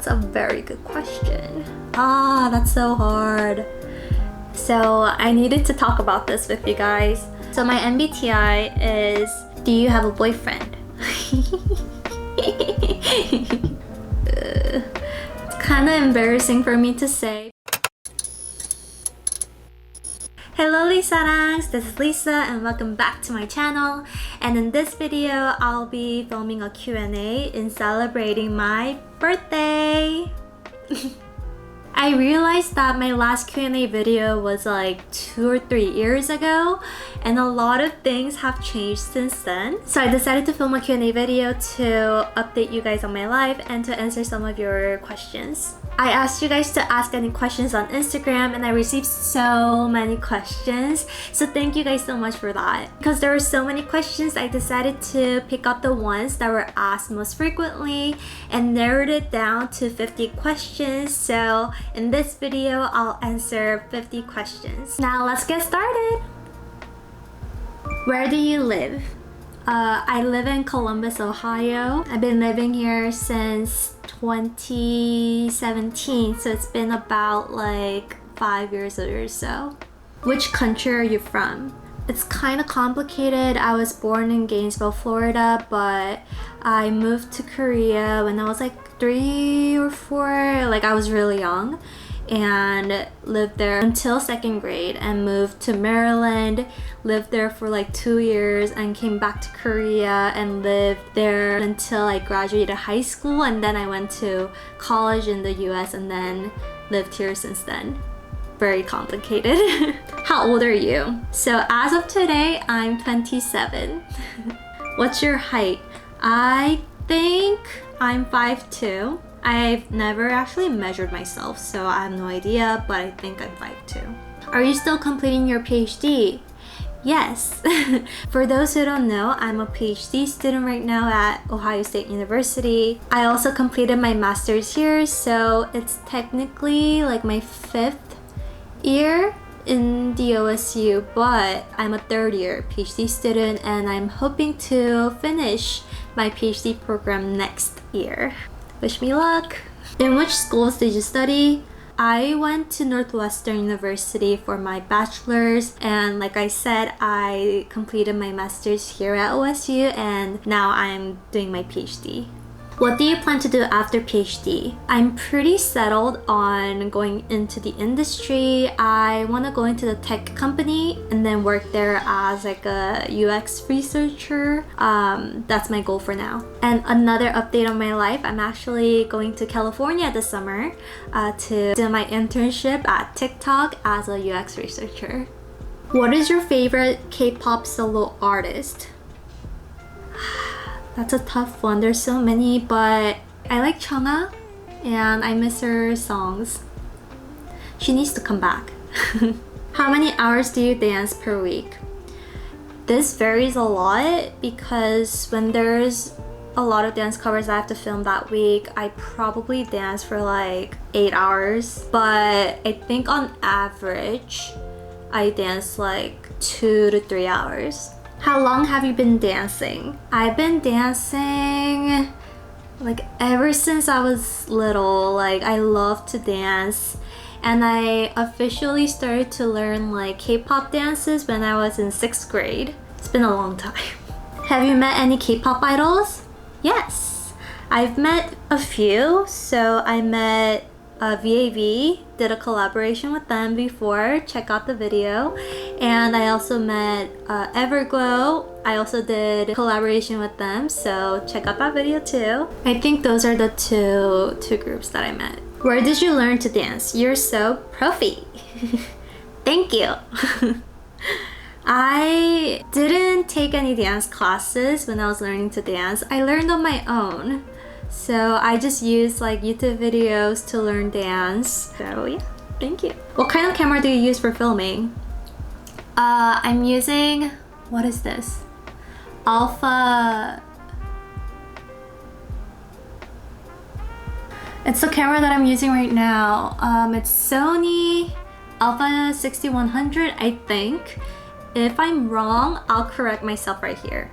That's a very good question. That's so hard. So I needed to talk about this with you guys. So my MBTI is, do you have a boyfriend? It's kind of embarrassing for me to say. Hello Lisarangs, this is Lisa and welcome back to my channel. And in this video, I'll be filming a Q&A in celebrating my birthday. I realized that my last Q&A video was like 2 or 3 years ago and a lot of things have changed since then. So I decided to film a Q&A video to update you guys on my life and to answer some of your questions. I asked you guys to ask any questions on Instagram and I received so many questions. So thank you guys so much for that. Because there were so many questions, I decided to pick up the ones that were asked most frequently and narrowed it down to 50 questions. So in this video, I'll answer 50 questions. Now let's get started. Where do you live? I live in Columbus, Ohio. I've been living here since 2017, so it's been about like 5 years or so. Which country are you from? It's kind of complicated. I was born in Gainesville, Florida, but I moved to Korea when I was like 3 or 4, like I was really young, and lived there until 2nd grade and moved to Maryland, lived there for like 2 years and came back to Korea and lived there until I graduated high school, and then I went to college in the US and then lived here since then. Very complicated. How old are you? So as of today, I'm 27. What's your height? I think I'm 5'2". I've never actually measured myself, so I have no idea, but I think I'm 5'2". Are you still completing your PhD? Yes. For those who don't know, I'm a PhD student right now at Ohio State University. I also completed my master's here, so it's technically like my 5th year in the OSU, but I'm a 3rd year PhD student and I'm hoping to finish my PhD program next year. Wish me luck! In which schools did you study? I went to Northwestern University for my bachelor's, and like I said, I completed my master's here at OSU and now I'm doing my PhD. What do you plan to do after PhD? I'm pretty settled on going into the industry. I want to go into the tech company and then work there as like a UX researcher. That's my goal for now. And another update on my life, I'm actually going to California this summer to do my internship at TikTok as a UX researcher. What is your favorite K-pop solo artist? That's a tough one. There's so many, but I like Chungha and I miss her songs. She needs to come back. How many hours do you dance per week? This varies a lot because when there's a lot of dance covers I have to film that week, I probably dance for like 8 hours. But I think on average, I dance like 2 to 3 hours. How long have you been dancing? I've been dancing like ever since I was little. Like I love to dance and I officially started to learn like K-pop dances when I was in 6th grade. It's been a long time. Have you met any K-pop idols? Yes, I've met a few. So I met VAV, did a collaboration with them before, check out the video. And I also met Everglow. I also did a collaboration with them, so check out that video too. I think those are the two groups that I met. Where did you learn to dance? You're so profy. Thank you. I didn't take any dance classes when I was learning to dance. I learned on my own. So I just use like YouTube videos to learn dance. So yeah, thank you. What kind of camera do you use for filming? I'm using, what is this? Alpha. It's the camera that I'm using right now. It's Sony Alpha 6100, I think. If I'm wrong, I'll correct myself right here.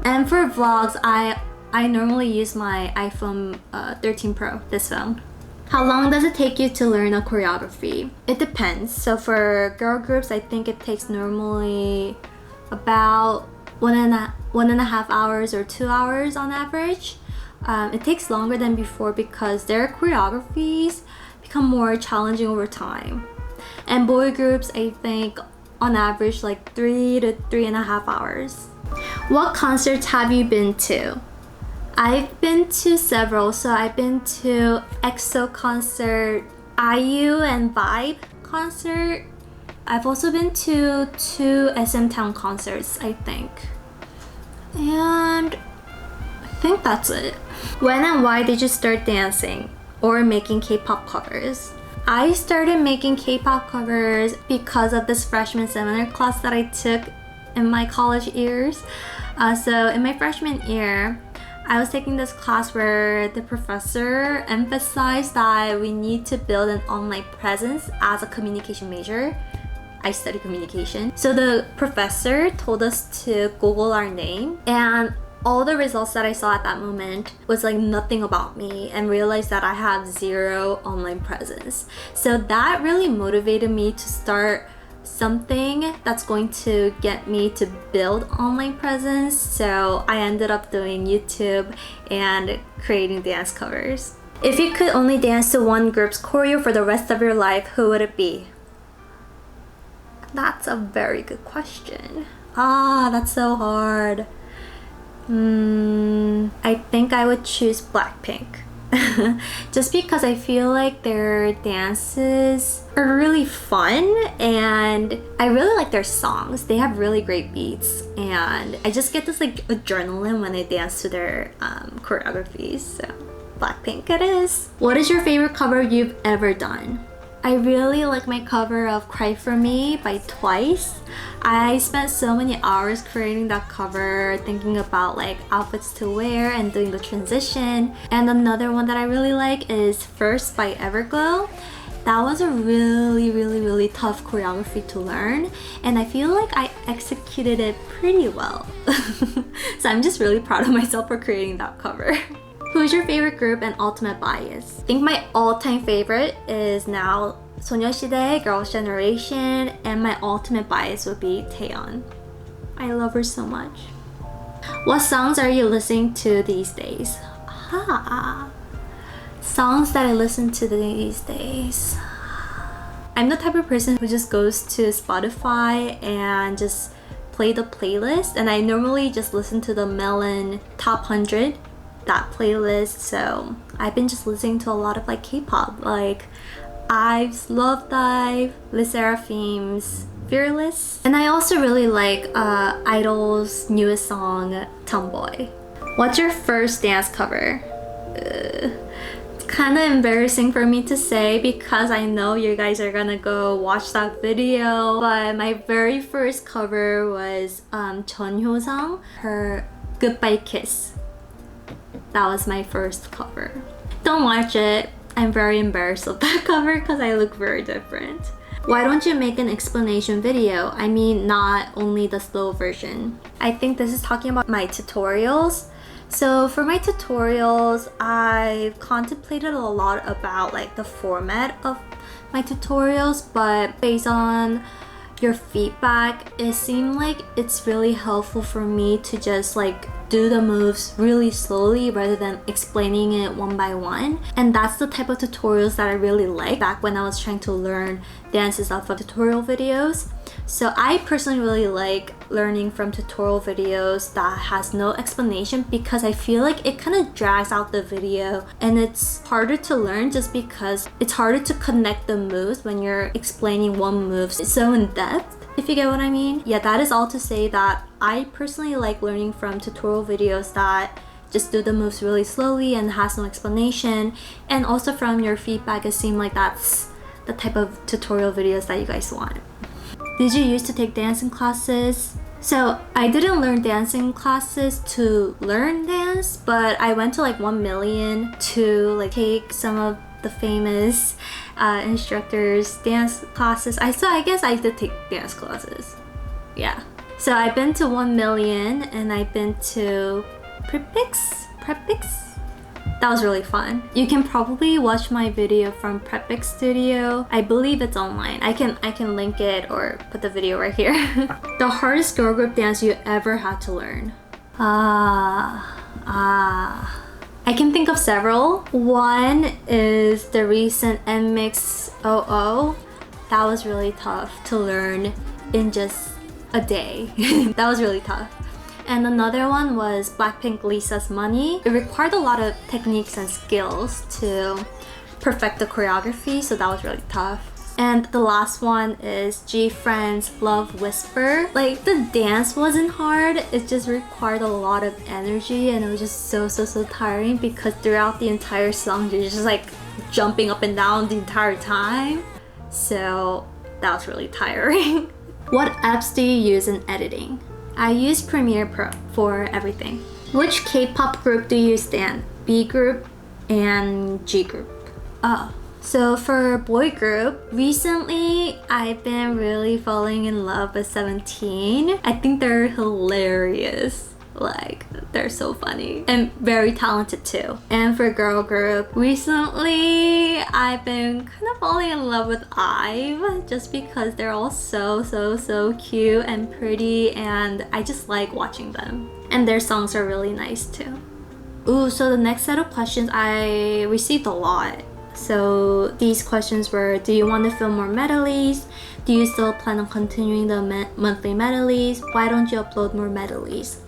And for vlogs, I I normally use my iPhone 13 Pro, this phone. How long does it take you to learn a choreography? It depends. So for girl groups, I think it takes normally about one and a half hours or 2 hours on average. It takes longer than before because their choreographies become more challenging over time. And boy groups, I think on average like 3 to 3.5 hours. What concerts have you been to? I've been to several. So I've been to EXO concert, IU and Vibe concert. I've also been to 2 SM Town concerts, I think. And I think that's it. When and why did you start dancing or making K-pop covers? I started making K-pop covers because of this freshman seminar class that I took in my college years. So in my freshman year, I was taking this class where the professor emphasized that we need to build an online presence as a communication major. I study communication. So the professor told us to Google our name, and all the results that I saw at that moment was like nothing about me, and realized that I have 0 online presence. So that really motivated me to start something that's going to get me to build online presence. So I ended up doing YouTube and creating dance covers. If you could only dance to one group's choreo for the rest of your life, who would it be? That's a very good question. That's so hard. I think I would choose Blackpink. Just because I feel like their dances are really fun, and I really like their songs. They have really great beats, and I just get this like adrenaline when I dance to their choreographies. So Blackpink it is. What is your favorite cover you've ever done? I really like my cover of Cry For Me by Twice. I spent so many hours creating that cover, thinking about like outfits to wear and doing the transition. And another one that I really like is First by Everglow. That was a really tough choreography to learn, and I feel like I executed it pretty well. So I'm just really proud of myself for creating that cover. Who's your favorite group and ultimate bias? I think my all-time favorite is now 소녀시대, Girls' Generation, and my ultimate bias would be Taeyeon. I love her so much. What songs are you listening to these days? Songs that I listen to these days. I'm the type of person who just goes to Spotify and just play the playlist, and I normally just listen to the Melon Top 100, that playlist. So I've been just listening to a lot of like K-pop, like IVE's Love Dive, LE SSERAFIM's Fearless, and I also really like Idol's newest song Tomboy. What's your first dance cover? It's kind of embarrassing for me to say because I know you guys are gonna go watch that video, but my very first cover was Chun Hyo-sang, her Goodbye Kiss. That was my first cover. Don't watch it. I'm very embarrassed of that cover because I look very different. Why don't you make an explanation video? I mean, not only the slow version. I think this is talking about my tutorials. So for my tutorials, I've contemplated a lot about like the format of my tutorials, but based on your feedback, it seemed like it's really helpful for me to just like do the moves really slowly rather than explaining it one by one. And that's the type of tutorials that I really like back when I was trying to learn dances off of tutorial videos. So I personally really like learning from tutorial videos that has no explanation because I feel like it kind of drags out the video and it's harder to learn just because it's harder to connect the moves when you're explaining one move so in depth, if you get what I mean. Yeah, that is all to say that I personally like learning from tutorial videos that just do the moves really slowly and has no explanation. And also from your feedback, it seemed like that's the type of tutorial videos that you guys want. Did you used to take dancing classes? So I didn't learn dancing classes to learn dance, but I went to like 1 million to like take some of the famous instructors dance classes. So I guess I did take dance classes. Yeah. So I've been to 1 million and I've been to Pripix Prepix. That was really fun. You can probably watch my video from Prepix Studio. I believe it's online. I can link it or put the video right here. The hardest girl group dance you ever had to learn. I can think of several. One is the recent NMIX 00. That was really tough to learn in just a day. That was really tough. And another one was Blackpink Lisa's Money. It required a lot of techniques and skills to perfect the choreography, so that was really tough. And the last one is G-Friend's Love Whisper. Like, the dance wasn't hard, it just required a lot of energy, and it was just so tiring because throughout the entire song you're just like jumping up and down the entire time. So that was really tiring. What apps do you use in editing? I use Premiere Pro for everything. Which K-pop group do you stan? B-grp and G-grp. So for boy group, recently I've been really falling in love with 17. I think they're hilarious. Like, they're so funny and very talented too. And for girl group, recently I've been kind of falling in love with IVE just because they're all so cute and pretty, and I just like watching them. And their songs are really nice too. Ooh, so the next set of questions, I received a lot. So these questions were, do you want to film more medleys? Do you still plan on continuing the monthly medleys? Why don't you upload more medleys?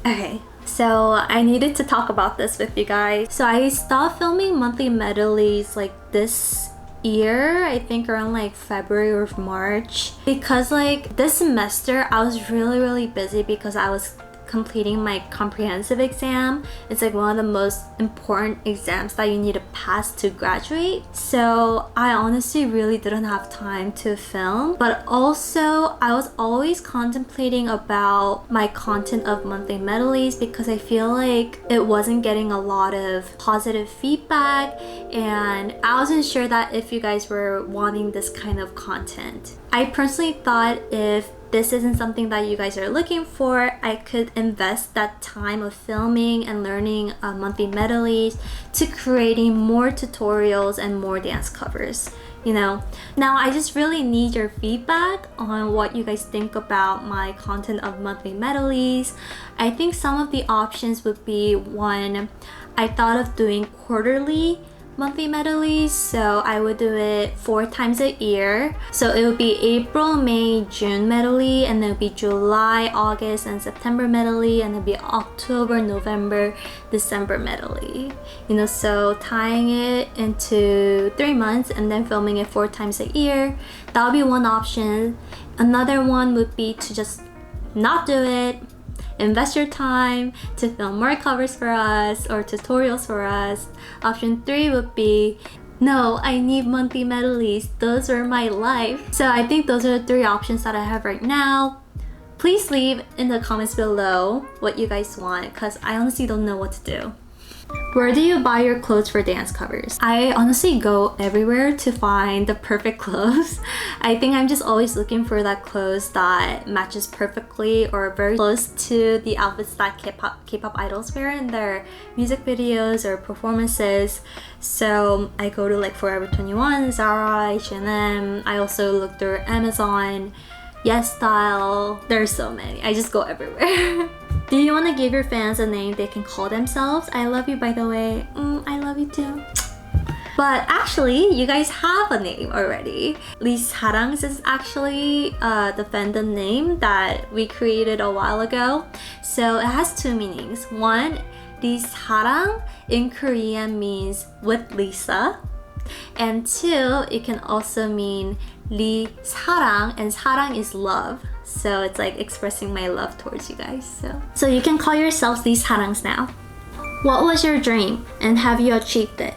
Okay, so I needed to talk about this with you guys. So I stopped filming monthly medleys like this year, I think around like February or March, because like this semester I was really busy because I was completing my comprehensive exam. It's like one of the most important exams that you need to pass to graduate. So I honestly really didn't have time to film, but also I was always contemplating about my content of monthly medleys because I feel like it wasn't getting a lot of positive feedback, and I wasn't sure that if you guys were wanting this kind of content. I personally thought if this isn't something that you guys are looking for, I could invest that time of filming and learning monthly medleys to creating more tutorials and more dance covers, you know. Now I just really need your feedback on what you guys think about my content of monthly medleys. I think some of the options would be, one, I thought of doing quarterly monthly medleys, so I would do it 4 times a year. So it would be April, May, June medley, and then it would be July, August, and September medley, and it would be October, November, December medley. You know, so tying it into 3 months and then filming it 4 times a year. That would be one option. Another one would be to just not do it, invest your time to film more covers for us or tutorials for us. Option 3 would be, no, I need monthly medleys. Those are my life. So I think those are the 3 options that I have right now. Please leave in the comments below what you guys want, because I honestly don't know what to do. Where do you buy your clothes for dance covers? I honestly go everywhere to find the perfect clothes. I think I'm just always looking for that clothes that matches perfectly or very close to the outfits that K-pop idols wear in their music videos or performances. So I go to like Forever 21, Zara, H&M. I also look through Amazon, Yes Style. There's so many. I just go everywhere. Do you want to give your fans a name they can call themselves? I love you, by the way. I love you too. But actually, you guys have a name already. 리사랑's is actually the fandom name that we created a while ago. So it has 2 meanings. One, 리사랑 in Korean means with Lisa. And 2, it can also mean 리사랑, and 사랑 is love. So it's like expressing my love towards you guys. So you can call yourselves 리사랑s now. What was your dream and have you achieved it?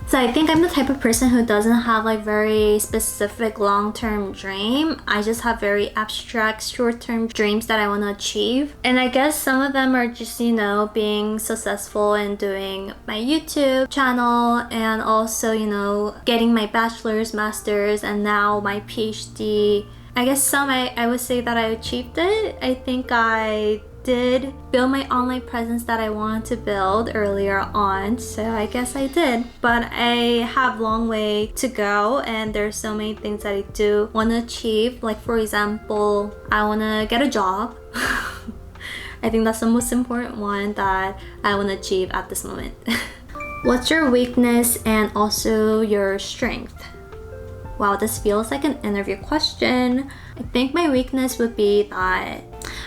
So I think I'm the type of person who doesn't have like very specific long-term dream. I just have very abstract short-term dreams that I want to achieve. And I guess some of them are just, you know, being successful in doing my YouTube channel and also, you know, getting my bachelor's, master's, and now my PhD. I guess some I would say that I achieved it. I think I did build my online presence that I wanted to build earlier on, so I guess I did. But I have a long way to go, and there's so many things that I do want to achieve. Like for example, I want to get a job. I think that's the most important one that I want to achieve at this moment. What's your weakness and also your strength? Wow, this feels like an interview question. I think my weakness would be that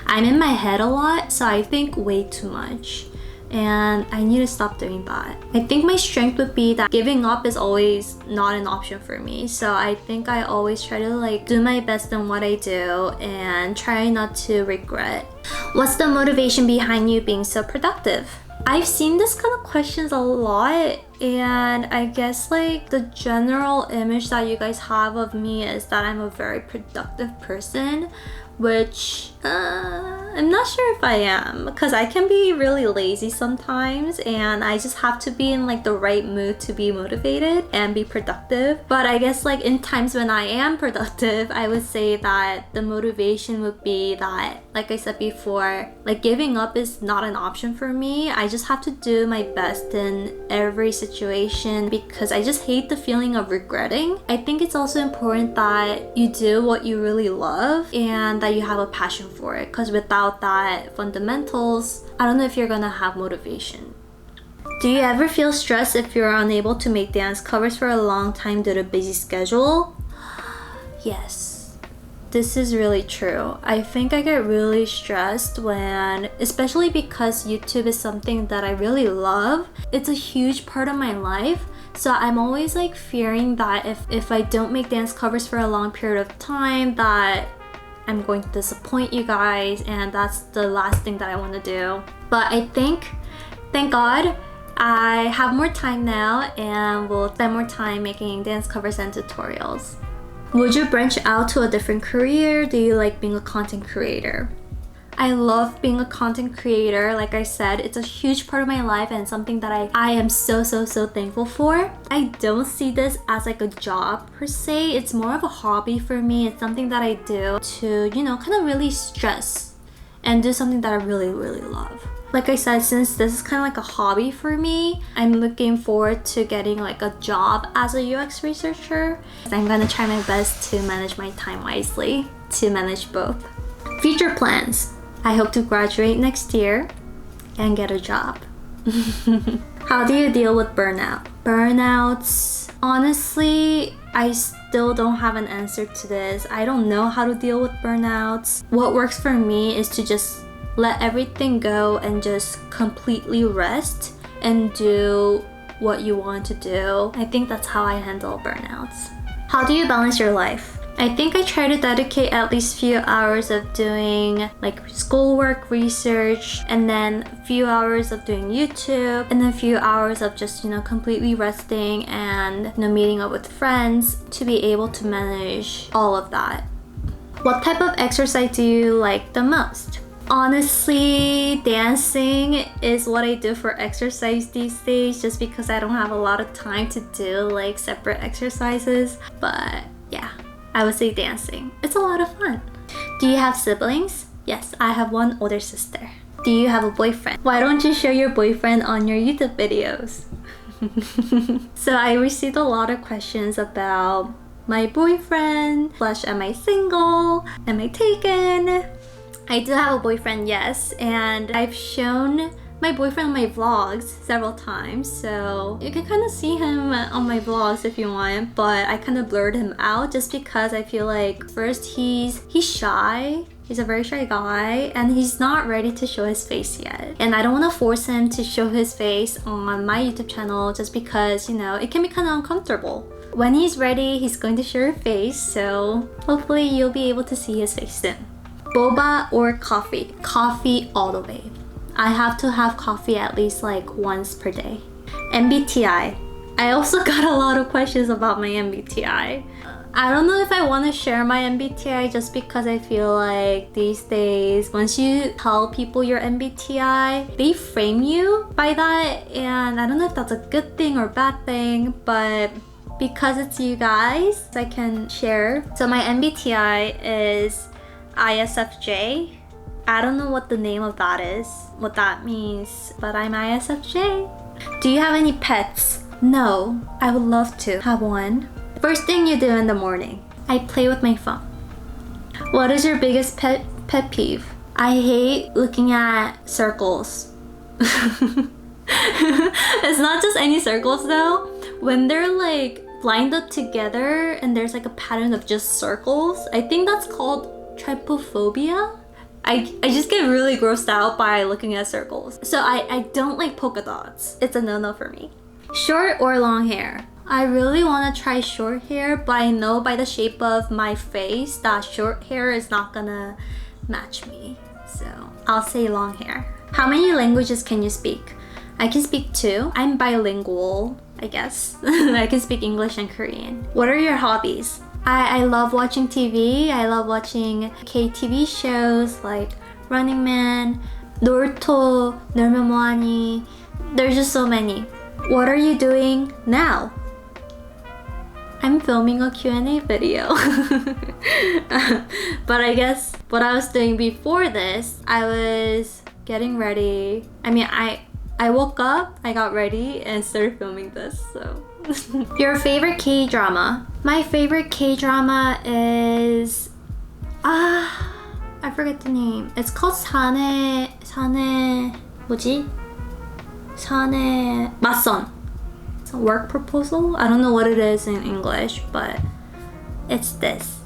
I'm in my head a lot, so I think way too much. And I need to stop doing that. I think my strength would be that giving up is always not an option for me. So I think I always try to like do my best in what I do and try not to regret. What's the motivation behind you being so productive? I've seen this kind of questions a lot, and I guess like the general image that you guys have of me is that I'm a very productive person, which I'm not sure if I am, because I can be really lazy sometimes and I just have to be in like the right mood to be motivated and be productive. But I guess like in times when I am productive, I would say that the motivation would be that, like I said before, like giving up is not an option for me. I just have to do my best in every situation because I just hate the feeling of regretting. I think it's also important that you do what you really love and that you have a passion for it, because without that fundamentals, I don't know if you're gonna have motivation. Do you ever feel stressed if you're unable to make dance covers for a long time due to busy schedule? Yes, this is really true. I think I get really stressed when, especially because YouTube is something that I really love. It's a huge part of my life. So I'm always like fearing that if I don't make dance covers for a long period of time, that I'm going to disappoint you guys, and that's the last thing that I want to do. But I think, thank God, I have more time now and will spend more time making dance covers and tutorials. Would you branch out to a different career? Do you like being a content creator? I love being a content creator. Like I said, it's a huge part of my life and something that I am so thankful for. I don't see this as like a job per se. It's more of a hobby for me. It's something that I do to, you know, kind of really stress and do something that I really love. Like I said, since this is kind of like a hobby for me, I'm looking forward to getting like a job as a UX researcher. I'm gonna try my best to manage my time wisely, to manage both. Future plans. I hope to graduate next year and get a job. How do you deal with burnout? Burnouts, honestly, I still don't have an answer to this. I don't know how to deal with burnouts. What works for me is to just let everything go and just completely rest and do what you want to do. I think that's how I handle burnouts. How do you balance your life? I think I try to dedicate at least a few hours of doing like schoolwork, research, and then a few hours of doing YouTube, and then a few hours of just, you know, completely resting and, you know, meeting up with friends to be able to manage all of that. What type of exercise do you like the most? Honestly, dancing is what I do for exercise these days, just because I don't have a lot of time to do like separate exercises. But yeah, I would say dancing. It's a lot of fun. Do you have siblings? Yes, I have one older sister. Do you have a boyfriend? Why don't you show your boyfriend on your YouTube videos? So I received a lot of questions about my boyfriend, / am I single? Am I taken? I do have a boyfriend, yes, and I've shown my boyfriend on my vlogs several times, so you can kind of see him on my vlogs if you want, but I kind of blurred him out just because I feel like first he's shy. He's a very shy guy and he's not ready to show his face yet. And I don't want to force him to show his face on my YouTube channel just because, you know, it can be kind of uncomfortable. When he's ready, he's going to show his face, so hopefully you'll be able to see his face soon. Boba or coffee? Coffee all the way. I have to have coffee at least like once per day. Mbti. I also got a lot of questions about my Mbti. I don't know if I want to share my Mbti just because I feel like these days, once you tell people your Mbti, they frame you by that, and I don't know if that's a good thing or bad thing, but because it's you guys, I can share. So my Mbti is ISFJ, I don't know what the name of that is, what that means, but I'm ISFJ. Do you have any pets? No, I would love to have one. First thing you do in the morning, I play with my phone. What is your biggest pet peeve? I hate looking at circles. It's not just any circles though. When they're like lined up together and there's like a pattern of just circles, I think that's called trypophobia. I just get really grossed out by looking at circles. So I don't like polka dots. It's a no-no for me. Short or long hair? I really want to try short hair, but I know by the shape of my face that short hair is not gonna match me. So I'll say long hair. How many languages can you speak? I can speak 2. I'm bilingual, I guess. I can speak English and Korean. What are your hobbies? I love watching TV. I love watching KTV shows like Running Man, 놀토, 놀면 뭐하니. There's just so many. What are you doing now? I'm filming a Q&A video. But I guess what I was doing before this, I was getting ready. I mean, I woke up, I got ready, and started filming this, so. Your favorite K-drama? My favorite K-drama is... I forget the name. It's called 뭐지? 맞선. It's a work proposal? I don't know what it is in English, but it's this.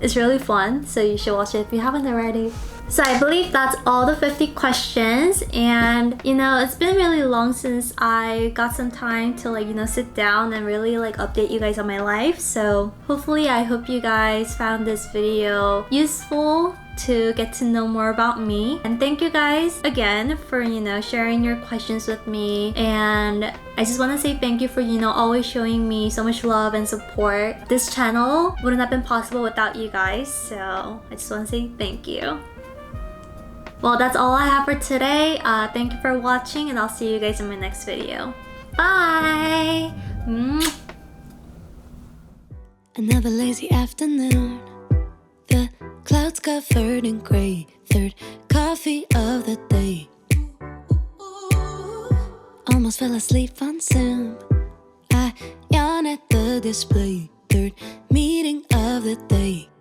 It's really fun, so you should watch it if you haven't already. So I believe that's all the 50 questions, and you know, it's been really long since I got some time to like, you know, sit down and really like update you guys on my life. So hopefully I hope you guys found this video useful to get to know more about me. And thank you guys again for, you know, sharing your questions with me. And I just want to say thank you for, you know, always showing me so much love and support. This channel wouldn't have been possible without you guys, so I just want to say thank you. Well, that's all I have for today. Thank you for watching, and I'll see you guys in my next video. Bye! Another lazy afternoon. The clouds covered in gray. Third coffee of the day. Almost fell asleep on Zoom. I yawn at the display. Third meeting of the day.